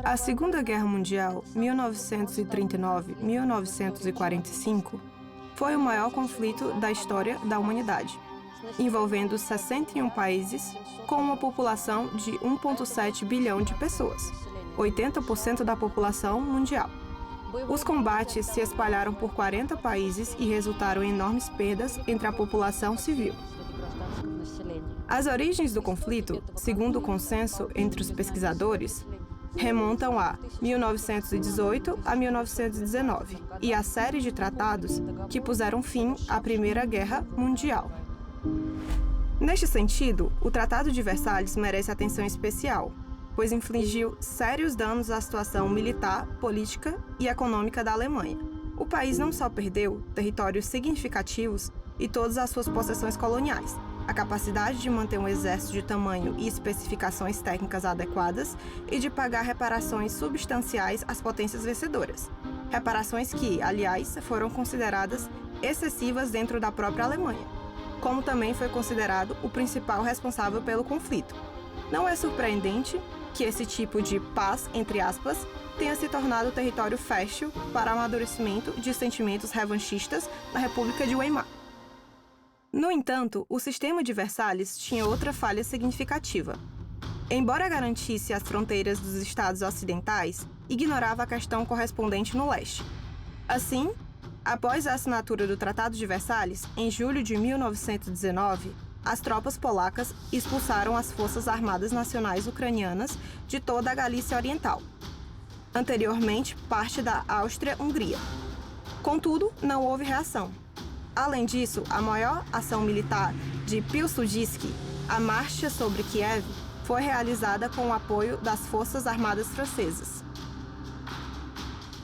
A Segunda Guerra Mundial, 1939-1945, foi o maior conflito da história da humanidade, envolvendo 61 países com uma população de 1,7 bilhão de pessoas, 80% da população mundial. Os combates se espalharam por 40 países e resultaram em enormes perdas entre a população civil. As origens do conflito, segundo o consenso entre os pesquisadores, remontam a 1918 a 1919 e a série de tratados que puseram fim à Primeira Guerra Mundial. Neste sentido, o Tratado de Versalhes merece atenção especial, pois infligiu sérios danos à situação militar, política e econômica da Alemanha. O país não só perdeu territórios significativos e todas as suas possessões coloniais, a capacidade de manter um exército de tamanho e especificações técnicas adequadas e de pagar reparações substanciais às potências vencedoras. Reparações que, aliás, foram consideradas excessivas dentro da própria Alemanha, como também foi considerado o principal responsável pelo conflito. Não é surpreendente que esse tipo de paz, entre aspas, tenha se tornado território fértil para amadurecimento de sentimentos revanchistas na República de Weimar. No entanto, o sistema de Versalhes tinha outra falha significativa. Embora garantisse as fronteiras dos estados ocidentais, ignorava a questão correspondente no leste. Assim, após a assinatura do Tratado de Versalhes, em julho de 1919, as tropas polacas expulsaram as Forças Armadas Nacionais Ucranianas de toda a Galícia Oriental, anteriormente parte da Áustria-Hungria. Contudo, não houve reação. Além disso, a maior ação militar de Pilsudski, a Marcha sobre Kiev, foi realizada com o apoio das Forças Armadas Francesas.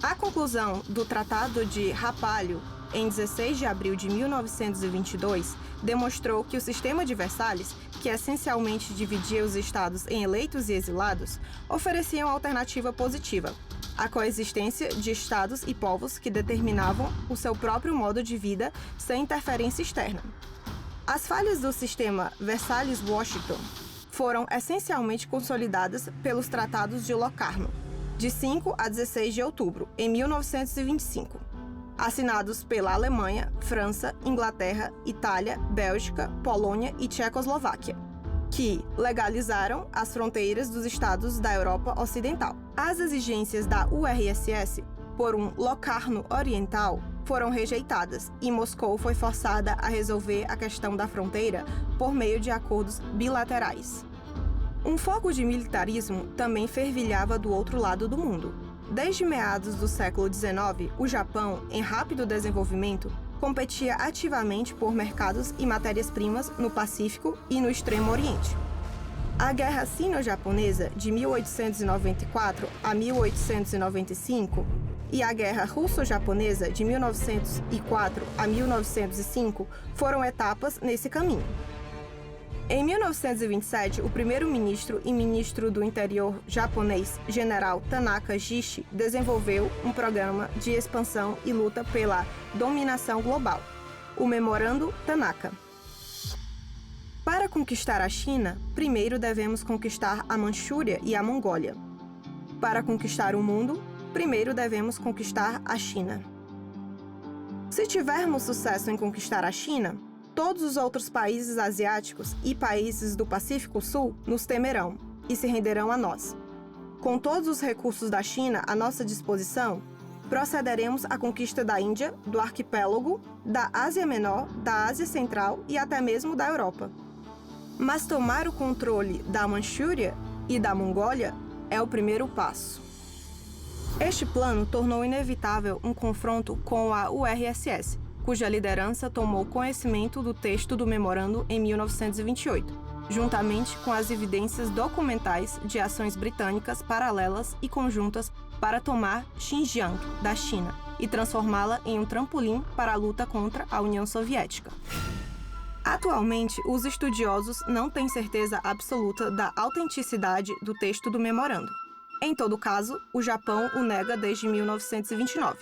A conclusão do Tratado de Rapallo, em 16 de abril de 1922, demonstrou que o sistema de Versalhes, que essencialmente dividia os estados em eleitos e exilados, oferecia uma alternativa positiva: a coexistência de estados e povos que determinavam o seu próprio modo de vida sem interferência externa. As falhas do sistema Versalhes-Washington foram essencialmente consolidadas pelos tratados de Locarno, de 5 a 16 de outubro, em 1925, assinados pela Alemanha, França, Inglaterra, Itália, Bélgica, Polônia e Tchecoslováquia, que legalizaram as fronteiras dos estados da Europa Ocidental. As exigências da URSS por um Locarno Oriental foram rejeitadas e Moscou foi forçada a resolver a questão da fronteira por meio de acordos bilaterais. Um foco de militarismo também fervilhava do outro lado do mundo. Desde meados do século XIX, o Japão, em rápido desenvolvimento, competia ativamente por mercados e matérias-primas no Pacífico e no Extremo Oriente. A Guerra Sino-Japonesa, de 1894 a 1895, e a Guerra Russo-Japonesa, de 1904 a 1905, foram etapas nesse caminho. Em 1927, o primeiro-ministro e ministro do interior japonês, general Tanaka Gishi, desenvolveu um programa de expansão e luta pela dominação global, o Memorando Tanaka. Para conquistar a China, primeiro devemos conquistar a Manchúria e a Mongólia. Para conquistar o mundo, primeiro devemos conquistar a China. Se tivermos sucesso em conquistar a China, todos os outros países asiáticos e países do Pacífico Sul nos temerão e se renderão a nós. Com todos os recursos da China à nossa disposição, procederemos à conquista da Índia, do arquipélago, da Ásia Menor, da Ásia Central e até mesmo da Europa. Mas tomar o controle da Manchúria e da Mongólia é o primeiro passo. Este plano tornou inevitável um confronto com a URSS, cuja liderança tomou conhecimento do texto do memorando em 1928, juntamente com as evidências documentais de ações britânicas paralelas e conjuntas para tomar Xinjiang da China e transformá-la em um trampolim para a luta contra a União Soviética. Atualmente, os estudiosos não têm certeza absoluta da autenticidade do texto do memorando. Em todo caso, o Japão o nega desde 1929.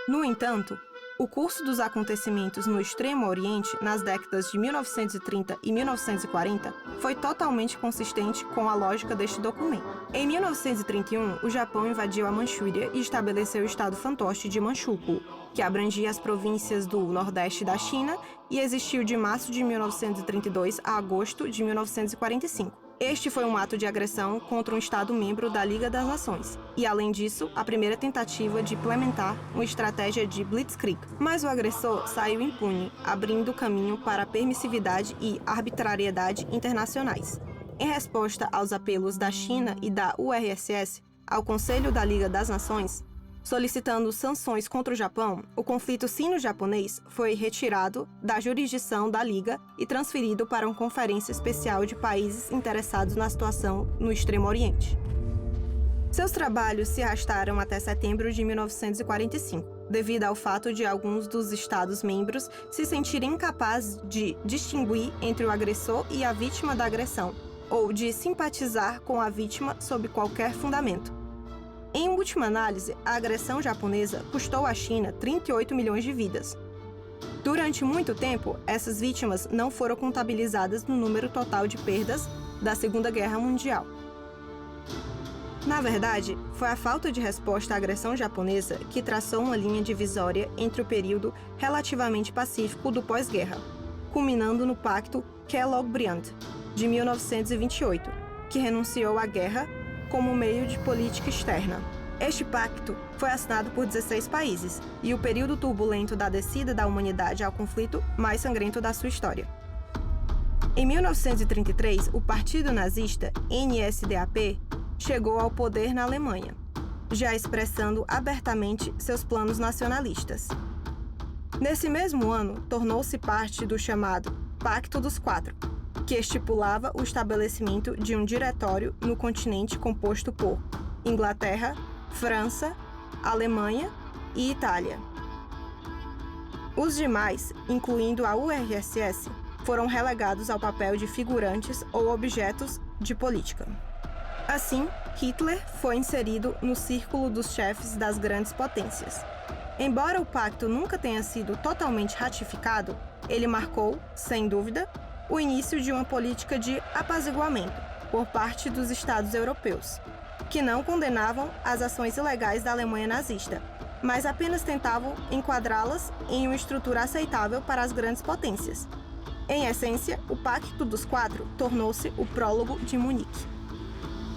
No entanto, O curso dos acontecimentos no Extremo Oriente, nas décadas de 1930 e 1940, foi totalmente consistente com a lógica deste documento. Em 1931, o Japão invadiu a Manchúria e estabeleceu o estado fantoche de Manchukuo, que abrangia as províncias do nordeste da China e existiu de março de 1932 a agosto de 1945. Este foi um ato de agressão contra um Estado-membro da Liga das Nações e, além disso, a primeira tentativa de implementar uma estratégia de blitzkrieg. Mas o agressor saiu impune, abrindo caminho para a permissividade e arbitrariedade internacionais. Em resposta aos apelos da China e da URSS ao Conselho da Liga das Nações, solicitando sanções contra o Japão, o conflito sino-japonês foi retirado da jurisdição da Liga e transferido para uma conferência especial de países interessados na situação no Extremo Oriente. Seus trabalhos se arrastaram até setembro de 1945, devido ao fato de alguns dos Estados-membros se sentirem incapazes de distinguir entre o agressor e a vítima da agressão, ou de simpatizar com a vítima sob qualquer fundamento. Em última análise, a agressão japonesa custou à China 38 milhões de vidas. Durante muito tempo, essas vítimas não foram contabilizadas no número total de perdas da Segunda Guerra Mundial. Na verdade, foi a falta de resposta à agressão japonesa que traçou uma linha divisória entre o período relativamente pacífico do pós-guerra, culminando no Pacto Kellogg-Briand, de 1928, que renunciou à guerra como meio de política externa. Este pacto foi assinado por 16 países e o período turbulento da descida da humanidade ao conflito mais sangrento da sua história. Em 1933, o partido nazista NSDAP chegou ao poder na Alemanha, já expressando abertamente seus planos nacionalistas. Nesse mesmo ano, tornou-se parte do chamado Pacto dos Quatro, que estipulava o estabelecimento de um diretório no continente composto por Inglaterra, França, Alemanha e Itália. Os demais, incluindo a URSS, foram relegados ao papel de figurantes ou objetos de política. Assim, Hitler foi inserido no círculo dos chefes das grandes potências. Embora o pacto nunca tenha sido totalmente ratificado, ele marcou, sem dúvida, o início de uma política de apaziguamento por parte dos Estados europeus, que não condenavam as ações ilegais da Alemanha nazista, mas apenas tentavam enquadrá-las em uma estrutura aceitável para as grandes potências. Em essência, o Pacto dos Quatro tornou-se o prólogo de Munique.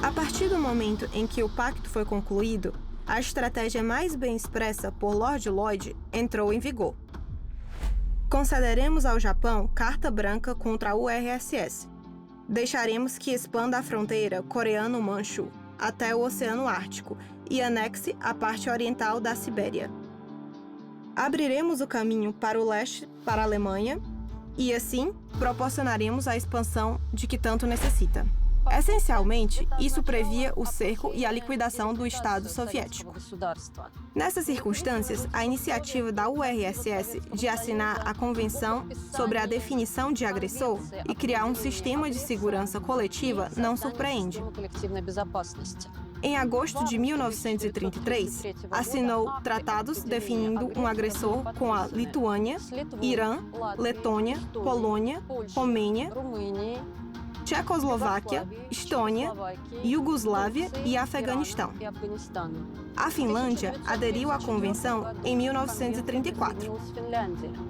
A partir do momento em que o pacto foi concluído, a estratégia mais bem expressa por Lord Lloyd entrou em vigor. Concederemos ao Japão carta branca contra a URSS. Deixaremos que expanda a fronteira coreano-manchu até o Oceano Ártico e anexe a parte oriental da Sibéria. Abriremos o caminho para o leste, para a Alemanha, e assim proporcionaremos a expansão de que tanto necessita. Essencialmente, isso previa o cerco e a liquidação do Estado soviético. Nessas circunstâncias, a iniciativa da URSS de assinar a Convenção sobre a Definição de Agressor e criar um sistema de segurança coletiva não surpreende. Em agosto de 1933, assinou tratados definindo um agressor com a Lituânia, Irã, Letônia, Polônia, Romênia, Tchecoslováquia, Estônia, Iugoslávia e Afeganistão. A Finlândia aderiu à Convenção em 1934.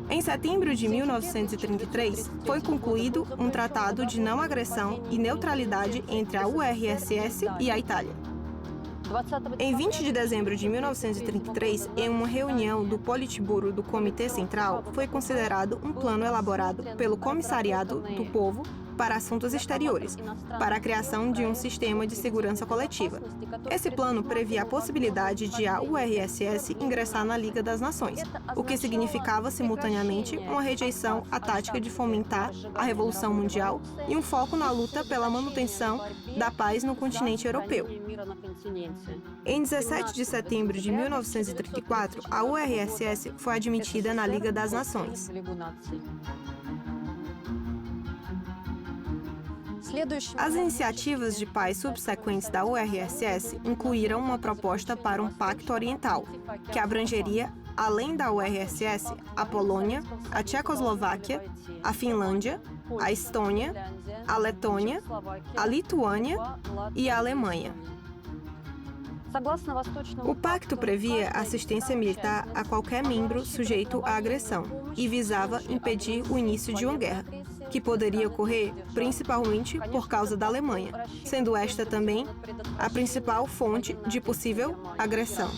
Em setembro de 1933, foi concluído um tratado de não agressão e neutralidade entre a URSS e a Itália. Em 20 de dezembro de 1933, em uma reunião do Politburo do Comitê Central, foi considerado um plano elaborado pelo Comissariado do Povo para Assuntos Exteriores, para a criação de um sistema de segurança coletiva. Esse plano previa a possibilidade de a URSS ingressar na Liga das Nações, o que significava simultaneamente uma rejeição à tática de fomentar a Revolução Mundial e um foco na luta pela manutenção da paz no continente europeu. Em 17 de setembro de 1934, a URSS foi admitida na Liga das Nações. As iniciativas de paz subsequentes da URSS incluíram uma proposta para um pacto oriental, que abrangeria além da URSS, a Polônia, a Tchecoslováquia, a Finlândia, a Estônia, a Letônia, a Lituânia e a Alemanha. O pacto previa assistência militar a qualquer membro sujeito à agressão e visava impedir o início de uma guerra, que poderia ocorrer principalmente por causa da Alemanha, sendo esta também a principal fonte de possível agressão.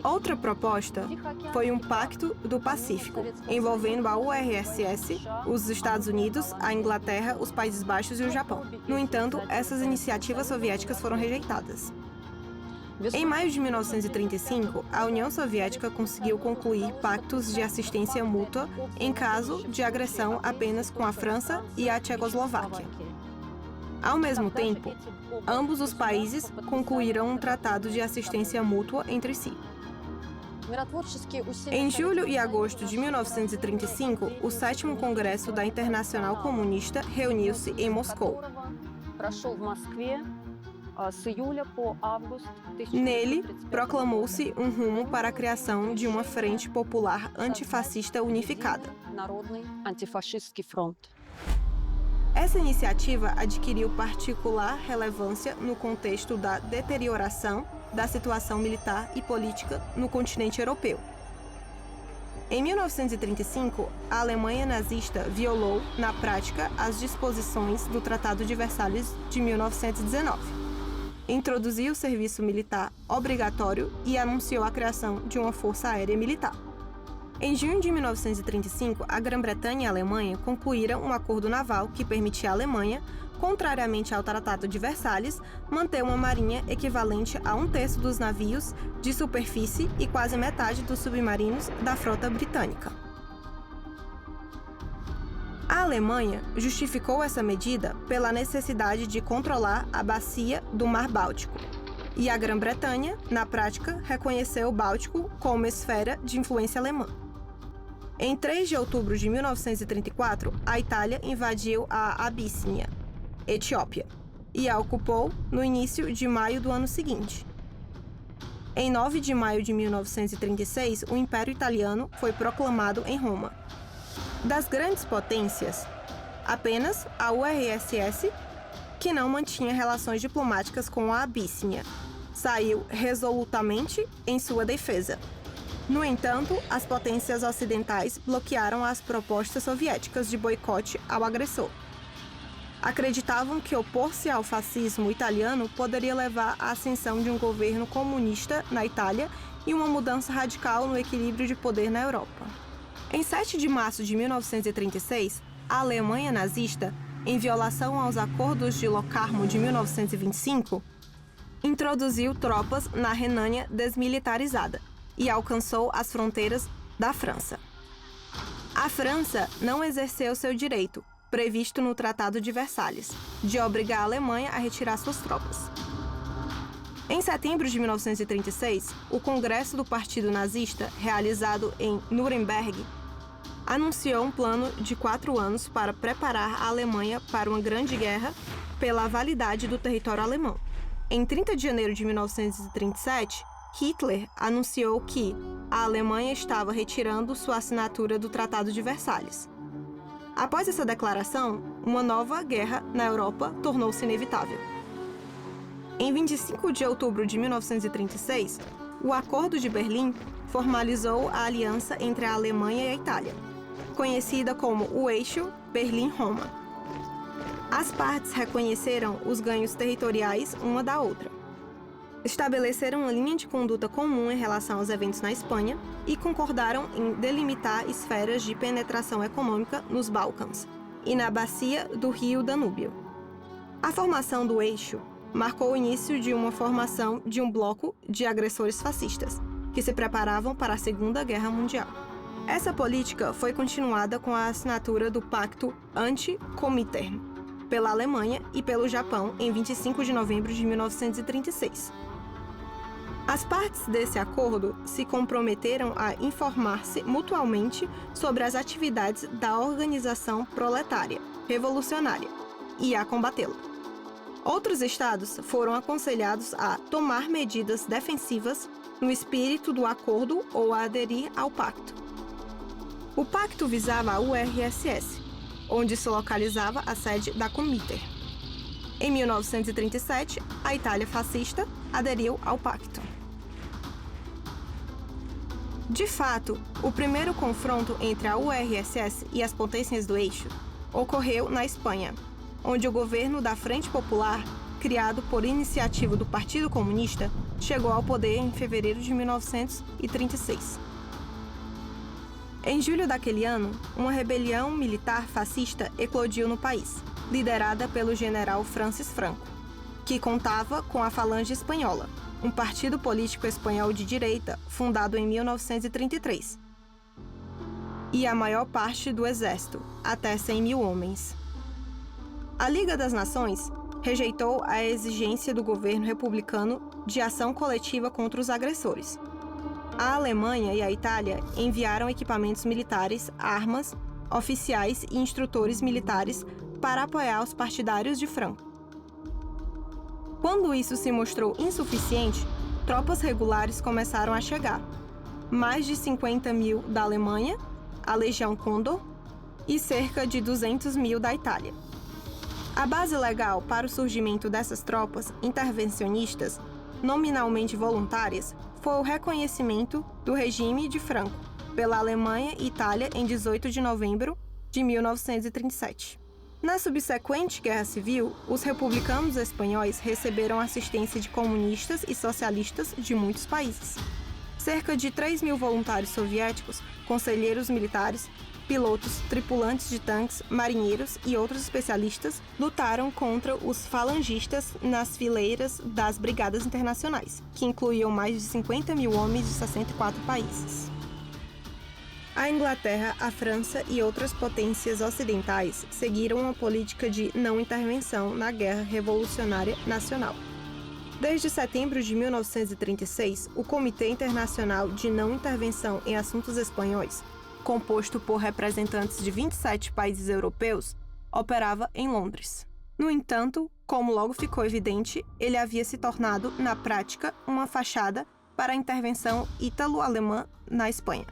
Outra proposta foi um Pacto do Pacífico, envolvendo a URSS, os Estados Unidos, a Inglaterra, os Países Baixos e o Japão. No entanto, essas iniciativas soviéticas foram rejeitadas. Em maio de 1935, a União Soviética conseguiu concluir pactos de assistência mútua em caso de agressão apenas com a França e a Tchecoslováquia. Ao mesmo tempo, ambos os países concluíram um tratado de assistência mútua entre si. Em julho e agosto de 1935, o 7º Congresso da Internacional Comunista reuniu-se em Moscou. Nele, proclamou-se um rumo para a criação de uma Frente Popular Antifascista Unificada. Essa iniciativa adquiriu particular relevância no contexto da deterioração da situação militar e política no continente europeu. Em 1935, a Alemanha nazista violou, na prática, as disposições do Tratado de Versalhes de 1919. Introduziu o serviço militar obrigatório e anunciou a criação de uma força aérea militar. Em junho de 1935, a Grã-Bretanha e a Alemanha concluíram um acordo naval que permitia à Alemanha, contrariamente ao Tratado de Versalhes, manter uma marinha equivalente a 1/3 dos navios de superfície e quase metade dos submarinos da frota britânica. A Alemanha justificou essa medida pela necessidade de controlar a bacia do Mar Báltico, e a Grã-Bretanha, na prática, reconheceu o Báltico como esfera de influência alemã. Em 3 de outubro de 1934, a Itália invadiu a Abissínia, Etiópia, e a ocupou no início de maio do ano seguinte. Em 9 de maio de 1936, o Império Italiano foi proclamado em Roma. Das grandes potências, apenas a URSS, que não mantinha relações diplomáticas com a Abíssia, saiu resolutamente em sua defesa. No entanto, as potências ocidentais bloquearam as propostas soviéticas de boicote ao agressor. Acreditavam que opor-se ao fascismo italiano poderia levar à ascensão de um governo comunista na Itália e uma mudança radical no equilíbrio de poder na Europa. Em 7 de março de 1936, a Alemanha nazista, em violação aos acordos de Locarno de 1925, introduziu tropas na Renânia desmilitarizada e alcançou as fronteiras da França. A França não exerceu seu direito, previsto no Tratado de Versalhes, de obrigar a Alemanha a retirar suas tropas. Em setembro de 1936, o Congresso do Partido Nazista, realizado em Nuremberg, anunciou um plano de 4 anos para preparar a Alemanha para uma grande guerra pela validade do território alemão. Em 30 de janeiro de 1937, Hitler anunciou que a Alemanha estava retirando sua assinatura do Tratado de Versalhes. Após essa declaração, uma nova guerra na Europa tornou-se inevitável. Em 25 de outubro de 1936, o Acordo de Berlim formalizou a aliança entre a Alemanha e a Itália, conhecida como o Eixo Berlim-Roma. As partes reconheceram os ganhos territoriais uma da outra, estabeleceram uma linha de conduta comum em relação aos eventos na Espanha e concordaram em delimitar esferas de penetração econômica nos Balcãs e na bacia do rio Danúbio. A formação do Eixo marcou o início de uma formação de um bloco de agressores fascistas, que se preparavam para a Segunda Guerra Mundial. Essa política foi continuada com a assinatura do Pacto Anti-Comintern pela Alemanha e pelo Japão em 25 de novembro de 1936. As partes desse acordo se comprometeram a informar-se mutuamente sobre as atividades da organização proletária revolucionária e a combatê-la. Outros estados foram aconselhados a tomar medidas defensivas no espírito do acordo ou a aderir ao pacto. O pacto visava a URSS, onde se localizava a sede da Comintern. Em 1937, a Itália fascista aderiu ao pacto. De fato, o primeiro confronto entre a URSS e as potências do eixo ocorreu na Espanha, onde o governo da Frente Popular, criado por iniciativa do Partido Comunista, chegou ao poder em fevereiro de 1936. Em julho daquele ano, uma rebelião militar fascista eclodiu no país, liderada pelo general Francis Franco, que contava com a Falange Espanhola, um partido político espanhol de direita fundado em 1933, e a maior parte do exército, até 100 mil homens. A Liga das Nações rejeitou a exigência do governo republicano de ação coletiva contra os agressores. A Alemanha e a Itália enviaram equipamentos militares, armas, oficiais e instrutores militares para apoiar os partidários de Franco. Quando isso se mostrou insuficiente, tropas regulares começaram a chegar. Mais de 50 mil da Alemanha, a Legião Condor, e cerca de 200 mil da Itália. A base legal para o surgimento dessas tropas intervencionistas, nominalmente voluntárias, foi o reconhecimento do regime de Franco pela Alemanha e Itália em 18 de novembro de 1937. Na subsequente Guerra Civil, os republicanos espanhóis receberam assistência de comunistas e socialistas de muitos países. Cerca de 3 mil voluntários soviéticos, conselheiros militares, pilotos, tripulantes de tanques, marinheiros e outros especialistas lutaram contra os falangistas nas fileiras das Brigadas Internacionais, que incluíam mais de 50 mil homens de 64 países. A Inglaterra, a França e outras potências ocidentais seguiram uma política de não intervenção na Guerra Revolucionária Nacional. Desde setembro de 1936, o Comitê Internacional de Não Intervenção em Assuntos Espanhóis, composto por representantes de 27 países europeus, operava em Londres. No entanto, como logo ficou evidente, ele havia se tornado, na prática, uma fachada para a intervenção ítalo-alemã na Espanha.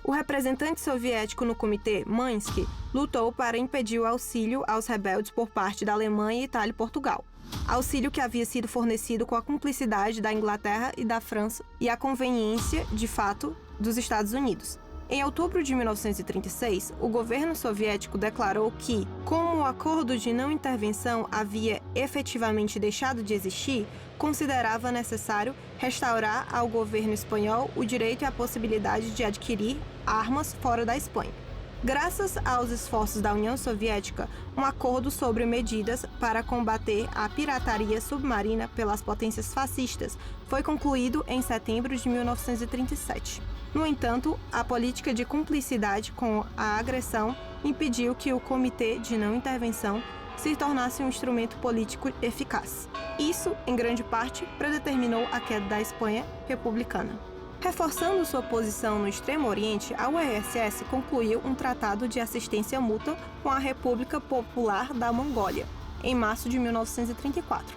O representante soviético no comitê, Mansky, lutou para impedir o auxílio aos rebeldes por parte da Alemanha, Itália e Portugal. Auxílio que havia sido fornecido com a cumplicidade da Inglaterra e da França e a conveniência, de fato, dos Estados Unidos. Em outubro de 1936, o governo soviético declarou que, como o acordo de não intervenção havia efetivamente deixado de existir, considerava necessário restaurar ao governo espanhol o direito e a possibilidade de adquirir armas fora da Espanha. Graças aos esforços da União Soviética, um acordo sobre medidas para combater a pirataria submarina pelas potências fascistas foi concluído em setembro de 1937. No entanto, a política de cumplicidade com a agressão impediu que o Comitê de Não Intervenção se tornasse um instrumento político eficaz. Isso, em grande parte, predeterminou a queda da Espanha republicana. Reforçando sua posição no Extremo Oriente, a URSS concluiu um tratado de assistência mútua com a República Popular da Mongólia, em março de 1934.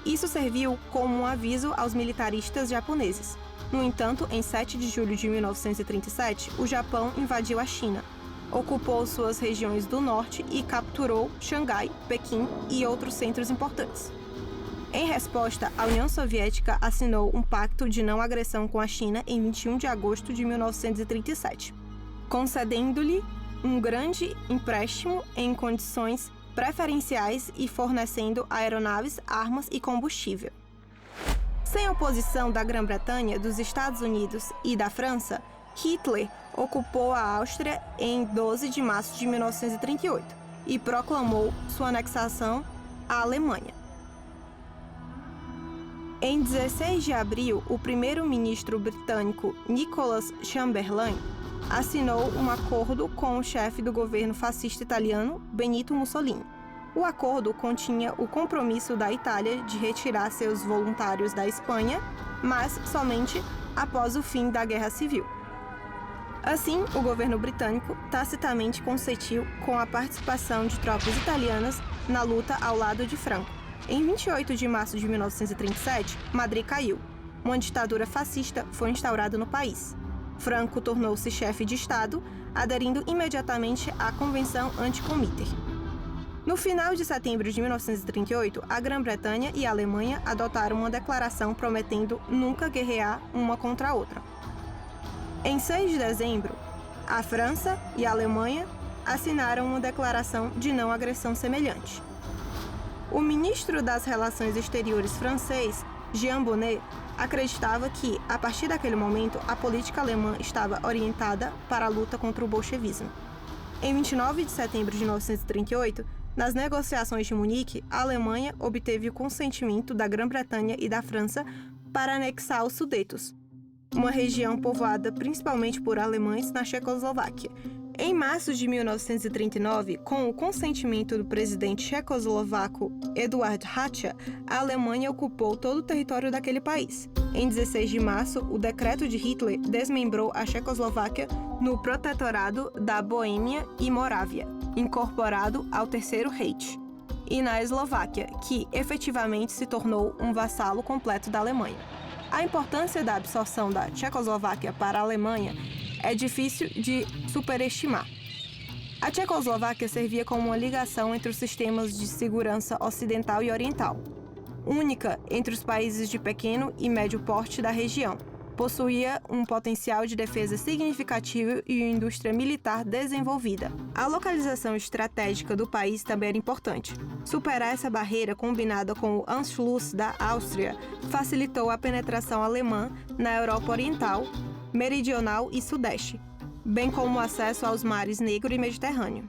Isso serviu como um aviso aos militaristas japoneses. No entanto, em 7 de julho de 1937, o Japão invadiu a China, ocupou suas regiões do norte e capturou Xangai, Pequim e outros centros importantes. Em resposta, a União Soviética assinou um pacto de não agressão com a China em 21 de agosto de 1937, concedendo-lhe um grande empréstimo em condições preferenciais e fornecendo aeronaves, armas e combustível. Sem oposição da Grã-Bretanha, dos Estados Unidos e da França, Hitler ocupou a Áustria em 12 de março de 1938 e proclamou sua anexação à Alemanha. Em 16 de abril, o primeiro-ministro britânico Nicholas Chamberlain assinou um acordo com o chefe do governo fascista italiano, Benito Mussolini. O acordo continha o compromisso da Itália de retirar seus voluntários da Espanha, mas somente após o fim da Guerra Civil. Assim, o governo britânico tacitamente consentiu com a participação de tropas italianas na luta ao lado de Franco. Em 28 de março de 1937, Madrid caiu. uma ditadura fascista foi instaurada no país. Franco tornou-se chefe de Estado, aderindo imediatamente à Convenção Anticomíter. No final de setembro de 1938, a Grã-Bretanha e a Alemanha adotaram uma declaração prometendo nunca guerrear uma contra a outra. Em 6 de dezembro, a França e a Alemanha assinaram uma declaração de não agressão semelhante. O ministro das Relações Exteriores francês, Jean Bonnet, acreditava que, a partir daquele momento, a política alemã estava orientada para a luta contra o bolchevismo. Em 29 de setembro de 1938, nas negociações de Munique, a Alemanha obteve o consentimento da Grã-Bretanha e da França para anexar os Sudetos, uma região povoada principalmente por alemães na Checoslováquia. Em março de 1939, com o consentimento do presidente checoslovaco Eduard Hacha, a Alemanha ocupou todo o território daquele país. Em 16 de março, o decreto de Hitler desmembrou a Checoslováquia no protetorado da Boêmia e Morávia, incorporado ao Terceiro Reich, e na Eslováquia, que efetivamente se tornou um vassalo completo da Alemanha. A importância da absorção da Tchecoslováquia para a Alemanha é difícil de superestimar. A Tchecoslováquia servia como uma ligação entre os sistemas de segurança ocidental e oriental, única entre os países de pequeno e médio porte da região. Possuía um potencial de defesa significativo e uma indústria militar desenvolvida. A localização estratégica do país também era importante. Superar essa barreira, combinada com o Anschluss da Áustria, facilitou a penetração alemã na Europa Oriental, Meridional e Sudeste, bem como o acesso aos mares Negro e Mediterrâneo.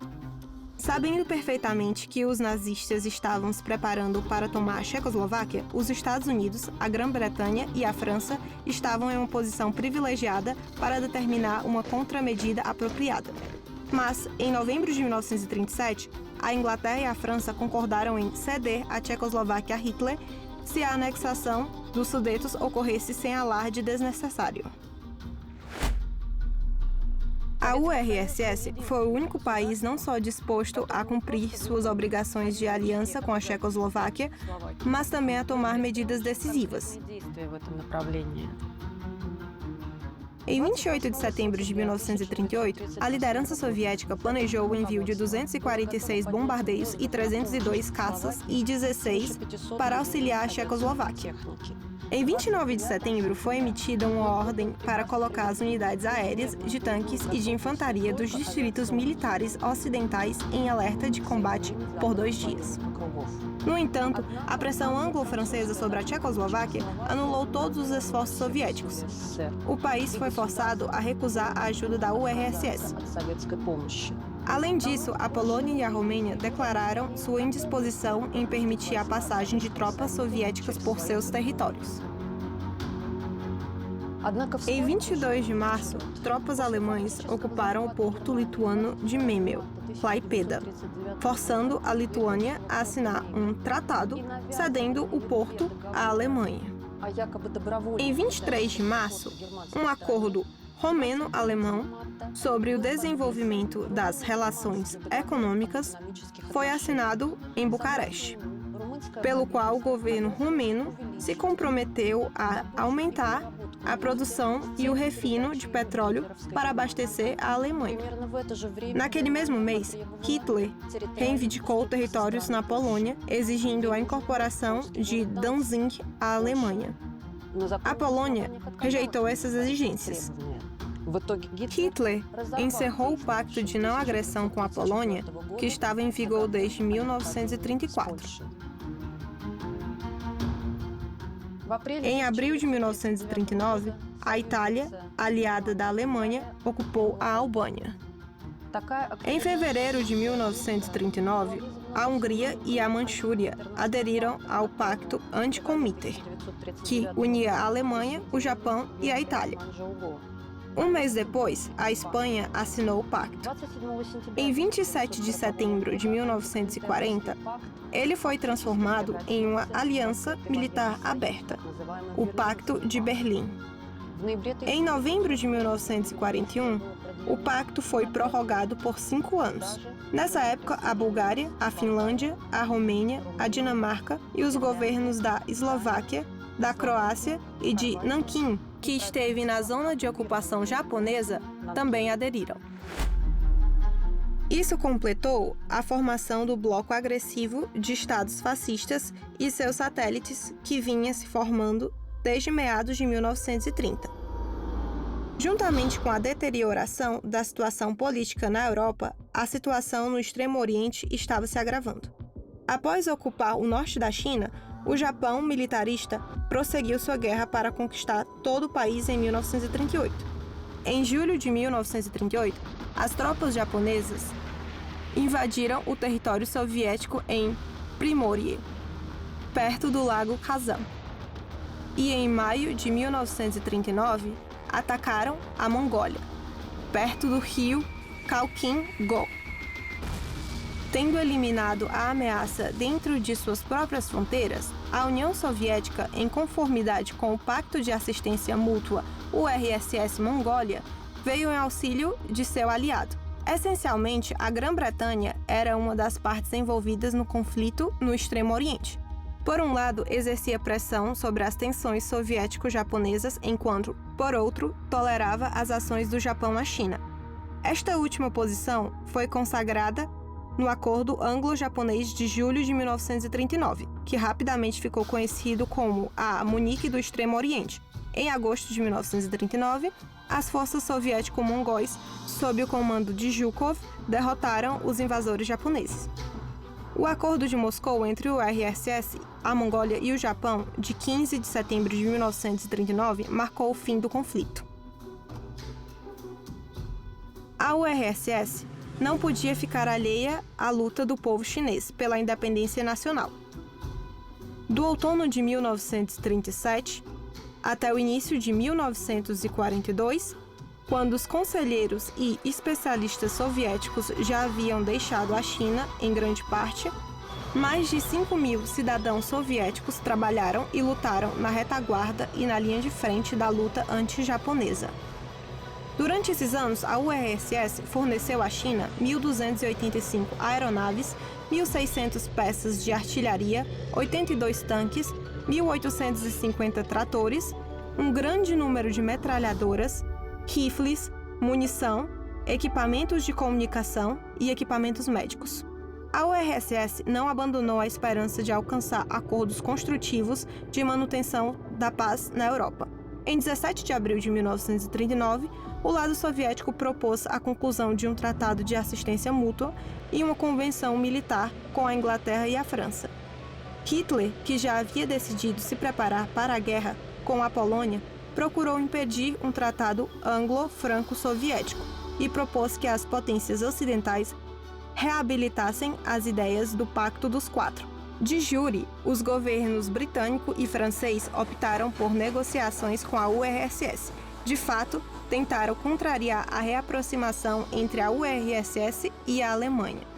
Sabendo perfeitamente que os nazistas estavam se preparando para tomar a Checoslováquia, os Estados Unidos, a Grã-Bretanha e a França estavam em uma posição privilegiada para determinar uma contramedida apropriada. Mas, em novembro de 1937, a Inglaterra e a França concordaram em ceder a Tchecoslováquia a Hitler se a anexação dos Sudetos ocorresse sem alarde desnecessário. A URSS foi o único país não só disposto a cumprir suas obrigações de aliança com a Checoslováquia, mas também a tomar medidas decisivas. Em 28 de setembro de 1938, a liderança soviética planejou o envio de 246 bombardeiros e 302 caças I-16 para auxiliar a Checoslováquia. Em 29 de setembro, foi emitida uma ordem para colocar as unidades aéreas, de tanques e de infantaria dos distritos militares ocidentais em alerta de combate por 2 dias. No entanto, a pressão anglo-francesa sobre a Tchecoslováquia anulou todos os esforços soviéticos. O país foi forçado a recusar a ajuda da URSS. Além disso, a Polônia e a Romênia declararam sua indisposição em permitir a passagem de tropas soviéticas por seus territórios. Em 22 de março, tropas alemãs ocuparam o porto lituano de Memel, Klaipėda, forçando a Lituânia a assinar um tratado cedendo o porto à Alemanha. Em 23 de março, um acordo romeno-alemão sobre o desenvolvimento das relações econômicas foi assinado em Bucareste, pelo qual o governo romeno se comprometeu a aumentar a produção e o refino de petróleo para abastecer a Alemanha. Naquele mesmo mês, Hitler reivindicou territórios na Polônia, exigindo a incorporação de Danzig à Alemanha. A Polônia rejeitou essas exigências. Hitler encerrou o pacto de não agressão com a Polônia, que estava em vigor desde 1934. Em abril de 1939, a Itália, aliada da Alemanha, ocupou a Albânia. Em fevereiro de 1939, a Hungria e a Manchúria aderiram ao Pacto Anticomíter, que unia a Alemanha, o Japão e a Itália. Um mês depois, a Espanha assinou o pacto. Em 27 de setembro de 1940, ele foi transformado em uma aliança militar aberta, o Pacto de Berlim. Em novembro de 1941, o pacto foi prorrogado por 5 anos. Nessa época, a Bulgária, a Finlândia, a Romênia, a Dinamarca e os governos da Eslováquia da Croácia e de Nanquim, que esteve na zona de ocupação japonesa, também aderiram. Isso completou a formação do bloco agressivo de estados fascistas e seus satélites, que vinha se formando desde meados de 1930. Juntamente com a deterioração da situação política na Europa, a situação no Extremo Oriente estava se agravando. Após ocupar o norte da China, o Japão militarista prosseguiu sua guerra para conquistar todo o país em 1938. Em julho de 1938, as tropas japonesas invadiram o território soviético em Primorye, perto do lago Kazan. E em maio de 1939, atacaram a Mongólia, perto do rio Khalkhin-Gol. Tendo eliminado a ameaça dentro de suas próprias fronteiras, a União Soviética, em conformidade com o Pacto de Assistência Mútua URSS Mongólia, veio em auxílio de seu aliado. Essencialmente, a Grã-Bretanha era uma das partes envolvidas no conflito no Extremo Oriente. Por um lado, exercia pressão sobre as tensões soviético-japonesas, enquanto, por outro, tolerava as ações do Japão à China. Esta última posição foi consagrada no Acordo Anglo-Japonês de julho de 1939, que rapidamente ficou conhecido como a Munique do Extremo Oriente. Em agosto de 1939, as forças soviético-mongóis, sob o comando de Zhukov, derrotaram os invasores japoneses. O Acordo de Moscou entre o URSS, a Mongólia e o Japão, de 15 de setembro de 1939, marcou o fim do conflito. A URSS não podia ficar alheia à luta do povo chinês pela independência nacional. Do outono de 1937 até o início de 1942, quando os conselheiros e especialistas soviéticos já haviam deixado a China, em grande parte, mais de 5.000 cidadãos soviéticos trabalharam e lutaram na retaguarda e na linha de frente da luta anti-japonesa. Durante esses anos, a URSS forneceu à China 1.285 aeronaves, 1.600 peças de artilharia, 82 tanques, 1.850 tratores, um grande número de metralhadoras, rifles, munição, equipamentos de comunicação e equipamentos médicos. A URSS não abandonou a esperança de alcançar acordos construtivos de manutenção da paz na Europa. Em 17 de abril de 1939, o lado soviético propôs a conclusão de um tratado de assistência mútua e uma convenção militar com a Inglaterra e a França. Hitler, que já havia decidido se preparar para a guerra com a Polônia, procurou impedir um tratado anglo-franco-soviético e propôs que as potências ocidentais reabilitassem as ideias do Pacto dos Quatro. De jure, os governos britânico e francês optaram por negociações com a URSS. De fato, tentaram contrariar a reaproximação entre a URSS e a Alemanha.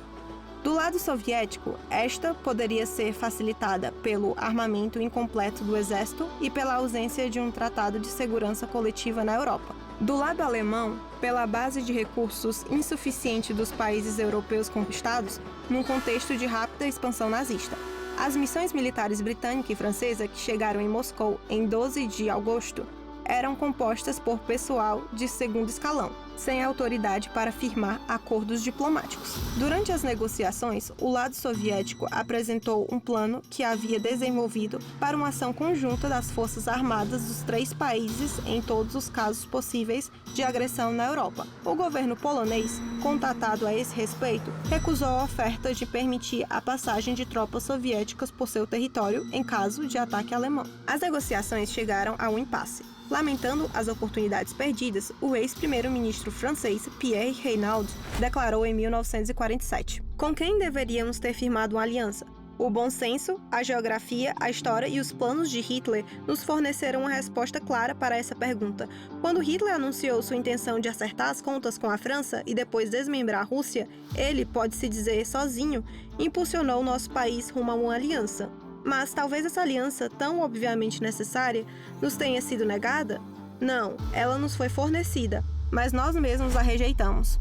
Do lado soviético, esta poderia ser facilitada pelo armamento incompleto do exército e pela ausência de um tratado de segurança coletiva na Europa. Do lado alemão, pela base de recursos insuficiente dos países europeus conquistados, num contexto de rápida expansão nazista. As missões militares britânica e francesa que chegaram em Moscou em 12 de agosto eram compostas por pessoal de segundo escalão, sem autoridade para firmar acordos diplomáticos. Durante as negociações, o lado soviético apresentou um plano que havia desenvolvido para uma ação conjunta das forças armadas dos três países em todos os casos possíveis de agressão na Europa. O governo polonês, contatado a esse respeito, recusou a oferta de permitir a passagem de tropas soviéticas por seu território em caso de ataque alemão. As negociações chegaram a um impasse. Lamentando as oportunidades perdidas, o ex-primeiro-ministro francês Pierre Reynaud declarou em 1947: "Com quem deveríamos ter firmado uma aliança? O bom senso, a geografia, a história e os planos de Hitler nos forneceram uma resposta clara para essa pergunta. Quando Hitler anunciou sua intenção de acertar as contas com a França e depois desmembrar a Rússia, ele, pode-se dizer sozinho, impulsionou nosso país rumo a uma aliança. Mas talvez essa aliança, tão obviamente necessária, nos tenha sido negada? Não, ela nos foi fornecida, mas nós mesmos a rejeitamos."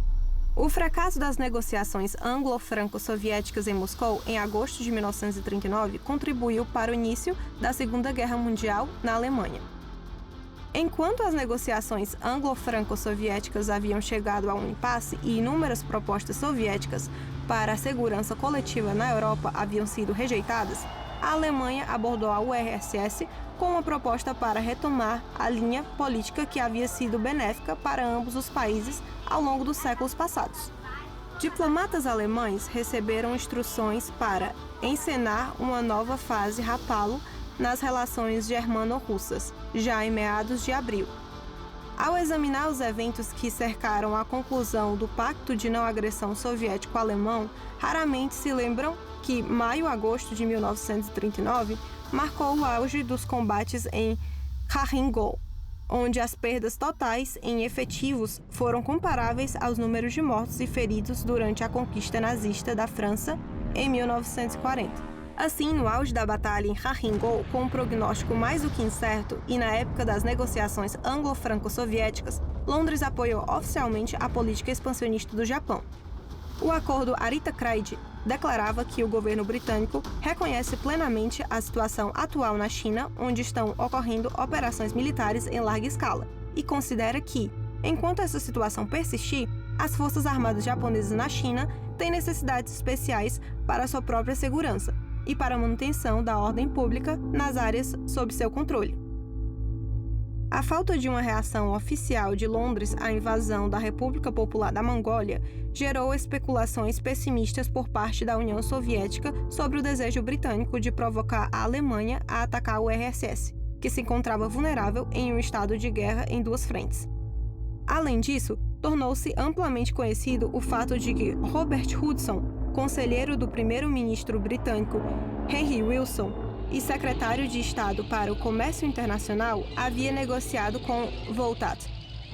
O fracasso das negociações anglo-franco-soviéticas em Moscou em agosto de 1939 contribuiu para o início da Segunda Guerra Mundial na Alemanha. Enquanto as negociações anglo-franco-soviéticas haviam chegado a um impasse e inúmeras propostas soviéticas para a segurança coletiva na Europa haviam sido rejeitadas, a Alemanha abordou a URSS com uma proposta para retomar a linha política que havia sido benéfica para ambos os países ao longo dos séculos passados. Diplomatas alemães receberam instruções para encenar uma nova fase rapalo nas relações germano-russas, já em meados de abril. Ao examinar os eventos que cercaram a conclusão do Pacto de Não Agressão Soviético-Alemão, raramente se lembram que maio-agosto de 1939 marcou o auge dos combates em Kharkov, onde as perdas totais em efetivos foram comparáveis aos números de mortos e feridos durante a conquista nazista da França em 1940. Assim, no auge da batalha em Kharkov, com um prognóstico mais do que incerto e na época das negociações anglo-franco-soviéticas, Londres apoiou oficialmente a política expansionista do Japão. O acordo Arita-Kraid declarava que o governo britânico reconhece plenamente a situação atual na China, onde estão ocorrendo operações militares em larga escala, e considera que, enquanto essa situação persistir, as Forças Armadas japonesas na China têm necessidades especiais para sua própria segurança e para a manutenção da ordem pública nas áreas sob seu controle. A falta de uma reação oficial de Londres à invasão da República Popular da Mongólia gerou especulações pessimistas por parte da União Soviética sobre o desejo britânico de provocar a Alemanha a atacar o URSS, que se encontrava vulnerável em um estado de guerra em duas frentes. Além disso, tornou-se amplamente conhecido o fato de que Robert Hudson, conselheiro do primeiro-ministro britânico Henry Wilson e secretário de Estado para o Comércio Internacional, havia negociado com Voltat,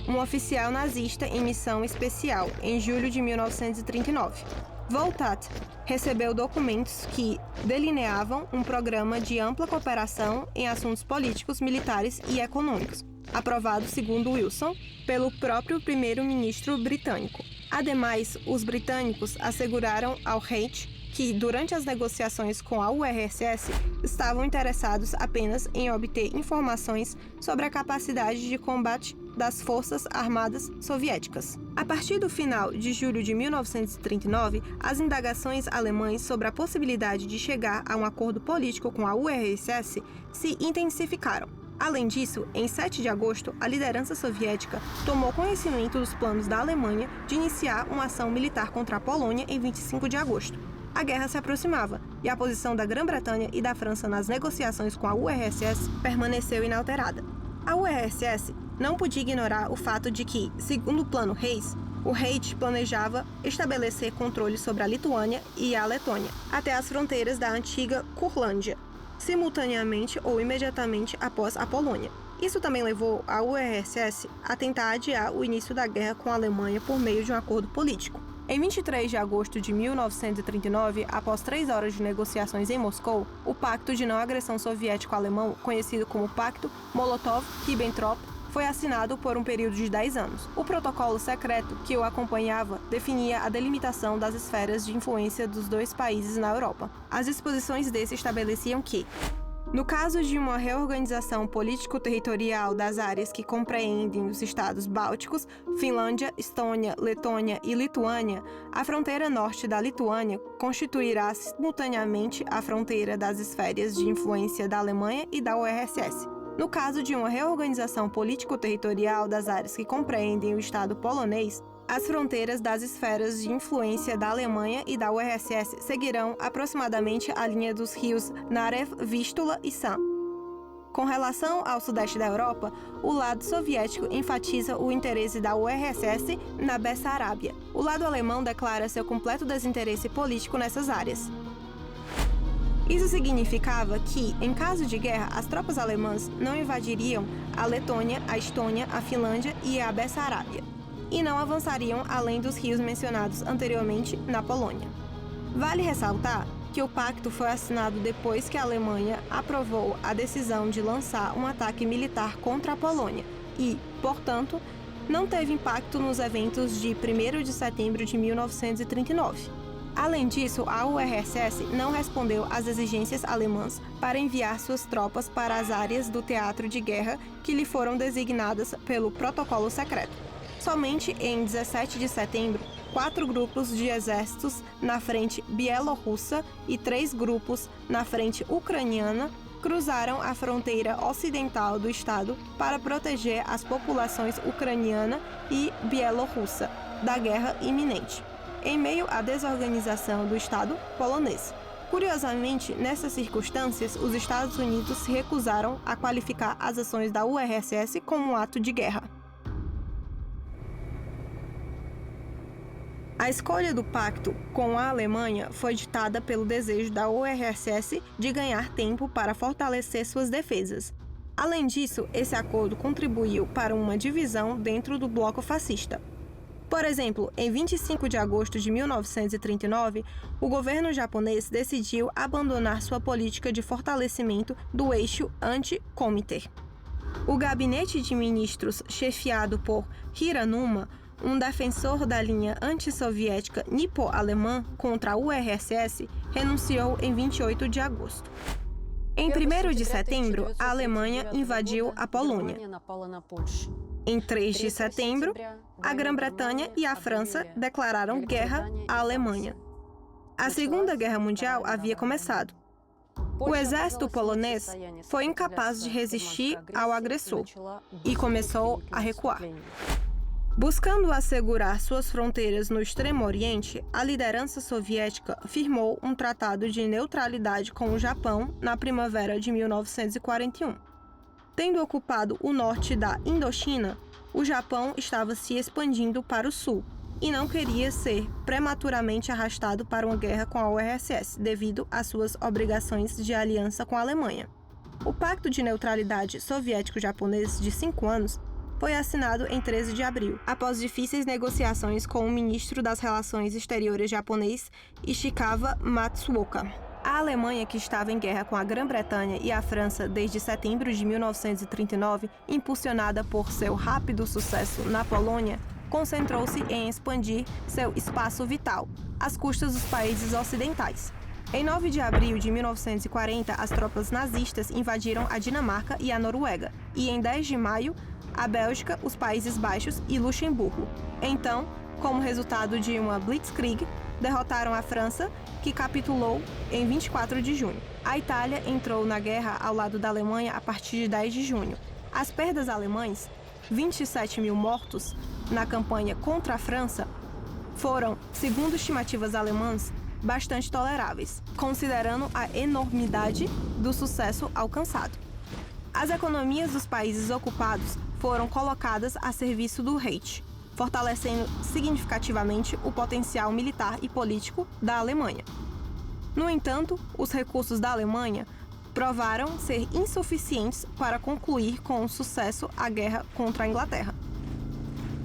um oficial nazista em missão especial, em julho de 1939. Voltat recebeu documentos que delineavam um programa de ampla cooperação em assuntos políticos, militares e econômicos, aprovado, segundo Wilson, pelo próprio primeiro-ministro britânico. Ademais, os britânicos asseguraram ao Reich que, durante as negociações com a URSS, estavam interessados apenas em obter informações sobre a capacidade de combate das Forças Armadas Soviéticas. A partir do final de julho de 1939, as indagações alemãs sobre a possibilidade de chegar a um acordo político com a URSS se intensificaram. Além disso, em 7 de agosto, a liderança soviética tomou conhecimento dos planos da Alemanha de iniciar uma ação militar contra a Polônia em 25 de agosto. A guerra se aproximava e a posição da Grã-Bretanha e da França nas negociações com a URSS permaneceu inalterada. A URSS não podia ignorar o fato de que, segundo o Plano Reis, o Reich planejava estabelecer controle sobre a Lituânia e a Letônia, até as fronteiras da antiga Curlândia, simultaneamente ou imediatamente após a Polônia. Isso também levou a URSS a tentar adiar o início da guerra com a Alemanha por meio de um acordo político. Em 23 de agosto de 1939, após 3 horas de negociações em Moscou, o Pacto de Não Agressão Soviético-Alemão, conhecido como Pacto Molotov-Ribbentrop, foi assinado por um período de 10 anos. O protocolo secreto que o acompanhava definia a delimitação das esferas de influência dos dois países na Europa. As disposições desse estabeleciam que, no caso de uma reorganização político-territorial das áreas que compreendem os estados bálticos, Finlândia, Estônia, Letônia e Lituânia, a fronteira norte da Lituânia constituirá simultaneamente a fronteira das esferas de influência da Alemanha e da URSS. No caso de uma reorganização político-territorial das áreas que compreendem o estado polonês, as fronteiras das esferas de influência da Alemanha e da URSS seguirão aproximadamente a linha dos rios Narev, Vístula e San. Com relação ao sudeste da Europa, o lado soviético enfatiza o interesse da URSS na Bessarábia. O lado alemão declara seu completo desinteresse político nessas áreas. Isso significava que, em caso de guerra, as tropas alemãs não invadiriam a Letônia, a Estônia, a Finlândia e a Bessarábia, e não avançariam além dos rios mencionados anteriormente na Polônia. Vale ressaltar que o pacto foi assinado depois que a Alemanha aprovou a decisão de lançar um ataque militar contra a Polônia e, portanto, não teve impacto nos eventos de 1º de setembro de 1939. Além disso, a URSS não respondeu às exigências alemãs para enviar suas tropas para as áreas do teatro de guerra que lhe foram designadas pelo protocolo secreto. Somente em 17 de setembro, 4 grupos de exércitos na frente bielorrussa e 3 grupos na frente ucraniana cruzaram a fronteira ocidental do estado para proteger as populações ucraniana e bielorrussa da guerra iminente, em meio à desorganização do Estado polonês. Curiosamente, nessas circunstâncias, os Estados Unidos se recusaram a qualificar as ações da URSS como um ato de guerra. A escolha do pacto com a Alemanha foi ditada pelo desejo da URSS de ganhar tempo para fortalecer suas defesas. Além disso, esse acordo contribuiu para uma divisão dentro do bloco fascista. Por exemplo, em 25 de agosto de 1939, o governo japonês decidiu abandonar sua política de fortalecimento do eixo anti-Comintern. O gabinete de ministros, chefiado por Hiranuma, um defensor da linha antissoviética nipo-alemã contra a URSS, renunciou em 28 de agosto. Em 1º de setembro, a Alemanha invadiu a Polônia. Em 3 de setembro, a Grã-Bretanha e a França declararam guerra à Alemanha. A Segunda Guerra Mundial havia começado. O exército polonês foi incapaz de resistir ao agressor e começou a recuar. Buscando assegurar suas fronteiras no Extremo Oriente, a liderança soviética firmou um tratado de neutralidade com o Japão na primavera de 1941. Tendo ocupado o norte da Indochina, o Japão estava se expandindo para o sul e não queria ser prematuramente arrastado para uma guerra com a URSS devido às suas obrigações de aliança com a Alemanha. O Pacto de Neutralidade Soviético-Japonês de 5 anos foi assinado em 13 de abril, após difíceis negociações com o ministro das Relações Exteriores japonês, Ishikawa Matsuoka. A Alemanha, que estava em guerra com a Grã-Bretanha e a França desde setembro de 1939, impulsionada por seu rápido sucesso na Polônia, concentrou-se em expandir seu espaço vital, às custas dos países ocidentais. Em 9 de abril de 1940, as tropas nazistas invadiram a Dinamarca e a Noruega, e em 10 de maio, a Bélgica, os Países Baixos e Luxemburgo. Então, como resultado de uma blitzkrieg, derrotaram a França, que capitulou em 24 de junho. A Itália entrou na guerra ao lado da Alemanha a partir de 10 de junho. As perdas alemãs, 27 mil mortos, na campanha contra a França, foram, segundo estimativas alemãs, bastante toleráveis, considerando a enormidade do sucesso alcançado. As economias dos países ocupados foram colocadas a serviço do Reich, fortalecendo significativamente o potencial militar e político da Alemanha. No entanto, os recursos da Alemanha provaram ser insuficientes para concluir com sucesso a guerra contra a Inglaterra.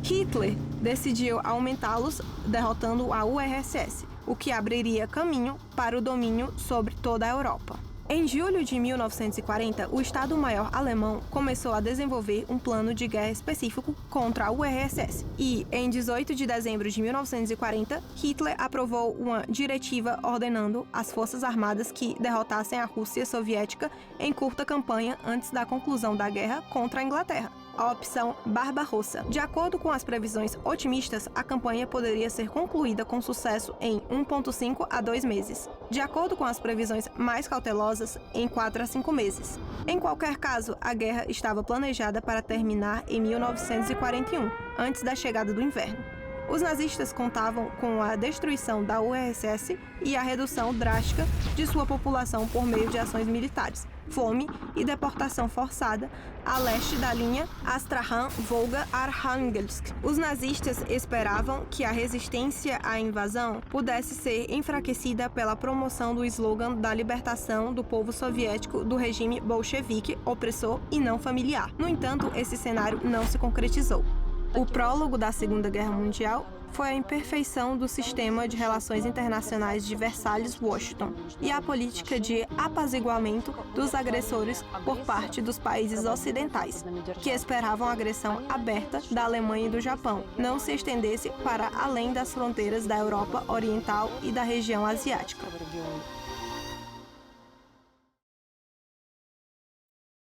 Hitler decidiu aumentá-los, derrotando a URSS, o que abriria caminho para o domínio sobre toda a Europa. Em julho de 1940, o Estado-Maior alemão começou a desenvolver um plano de guerra específico contra a URSS. E, em 18 de dezembro de 1940, Hitler aprovou uma diretiva ordenando às forças armadas que derrotassem a Rússia soviética em curta campanha antes da conclusão da guerra contra a Inglaterra, a opção Barbarossa. De acordo com as previsões otimistas, a campanha poderia ser concluída com sucesso em 1,5 a 2 meses. De acordo com as previsões mais cautelosas, em 4 a 5 meses. Em qualquer caso, a guerra estava planejada para terminar em 1941, antes da chegada do inverno. Os nazistas contavam com a destruição da URSS e a redução drástica de sua população por meio de ações militares, fome e deportação forçada a leste da linha Astrakhan-Volga-Arkhangelsk. Os nazistas esperavam que a resistência à invasão pudesse ser enfraquecida pela promoção do slogan da libertação do povo soviético do regime bolchevique, opressor e não familiar. No entanto, esse cenário não se concretizou. O prólogo da Segunda Guerra Mundial foi a imperfeição do sistema de relações internacionais de Versalhes-Washington e a política de apaziguamento dos agressores por parte dos países ocidentais, que esperavam a agressão aberta da Alemanha e do Japão não se estendesse para além das fronteiras da Europa Oriental e da região asiática.